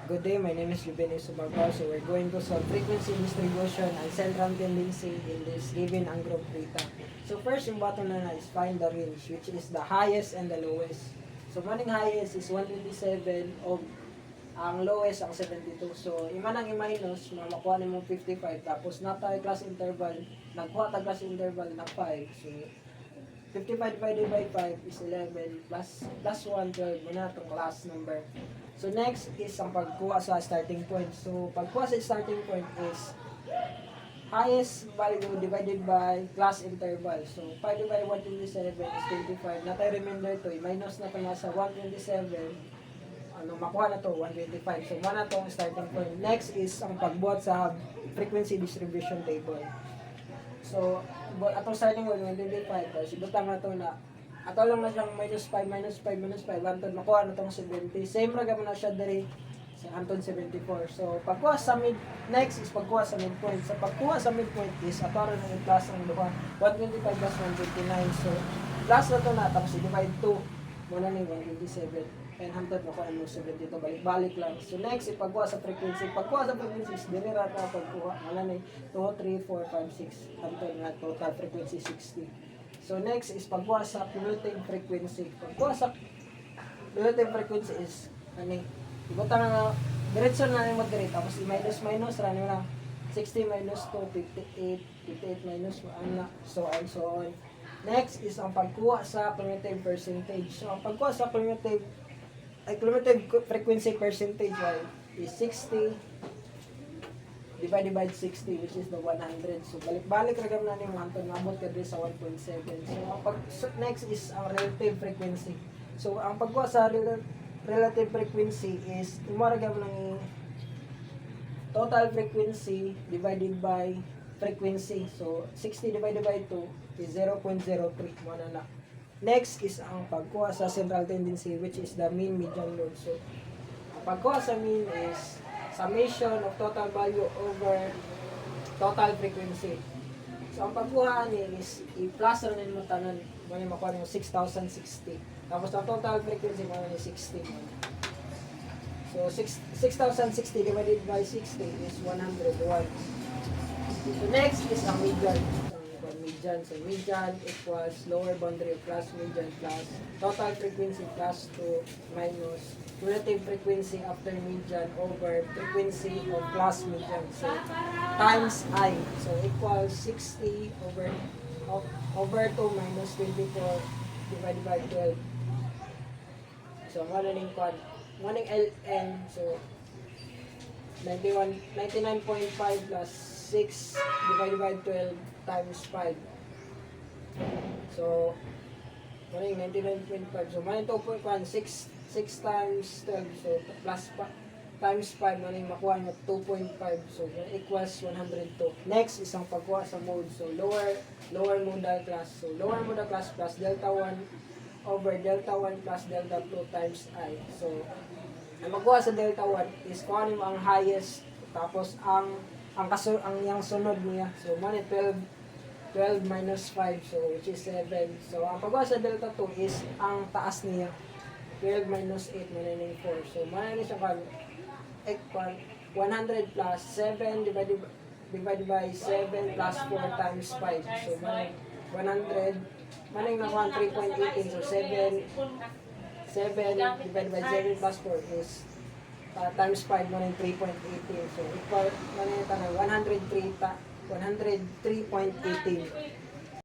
Good day, my name is Ruben Subarbaw. So we're going to solve frequency distribution and central tendency in this given and group data. So first, yung button na is find the range, which is the highest and the lowest. So maning highest is 127 o ang lowest ang 72. So ima nang i-minus, makuha ni mo 55. Tapos na tayo class interval, nagkuha tayo class interval na 5. So 55 divided by 5 is 11 plus 1, 12. Muna itong class number. So next is ang pagkuha sa starting point. So pagkuha sa starting point is highest value divided by class interval. So 5 divided by 127 is 25. Na tayo remainder to, minus na ito nasa 127. Makuha na to 125. So muna itong starting point. Next is ang pagbuhat sa frequency distribution table. So atong starting point 125. Tapos ibutang na ito na ato lang na siyang minus 5, antod makuha na itong 70. Same raga mo na siya dari sa antod 74. So, pagkuha sa mid, next is pagkuha sa midpoint. Sa pagkuha sa midpoint is, ato rin ang plus ang duha, 125 plus 129. So, plus na ito na, tapos i-divide 2. Muna na yung 127. And antod makuha mo 72. Balik-balik lang. So, next, ipagkuha sa frequency. Pagkuha sa frequency is, dinira ka pagkuha. Muna na 2, 3, 4, 5, 6. Antod na total frequency 60. So next is pagkuha sa cumulative frequency. Pagkuha sa cumulative frequency is ibutan na diretso na mo diri tapos i-minus ra na 60 minus 2 58 minus 1 na so on. Next is ang pagkuha sa cumulative percentage. So ang pagkuha sa cumulative frequency percentage is 60 divided by 60, which is the 100. So, balik-balik ragam na ni mo hantod mabot ka sa 1.7. So, next is ang relative frequency. So, ang pagkuha sa relative frequency is imaragam ng total frequency divided by frequency. So, 60 divided by 2 is 0.03. Muna na. Next is ang pagkuha sa central tendency, which is the mean median mode. So, ang pagkuha sa mean is summation of total value over total frequency. So, ang pagkuha ni is i-plus rin mo tanan mo yung makuha yung 6,060. Tapos, ang total frequency mo yung 60. So, 6,060 divided by 60 is 101. So, next is ang median. So, median equals lower boundary of class median plus total frequency plus 2 minus relative frequency after median over frequency of class median. So, times I. So, equals 60 over 2 minus 24 divided by 12. So, madaling quad. Morning LN. So, 99.5 plus 6 divided by 12 times 5. So, morning 99.5. So, morning 2.1. 6 times 12. So, plus times 5. Morning makuha nyo 2.5. So, equals 102. Next, isang pagkuha sa mode. So, lower modal class. So, lower modal class plus delta 1 over delta 1 plus delta 2 times I. So, ang magkuha sa delta 1 is kuha mo ang highest. Tapos, ang yung sunod niya. So, money 12 minus 5, so which is 7. So, ang pagkuha sa delta 2 is ang taas niya. 12 minus 8, manay 4. So, manay siya kan 100 plus 7 divided by 7 plus 4 times 5. So, manay 100. Manay nakuha 3.18. So, 7 divided by 7 plus 4 is times 5 mo ng 3.18. So, equal, manay tanay 103.18.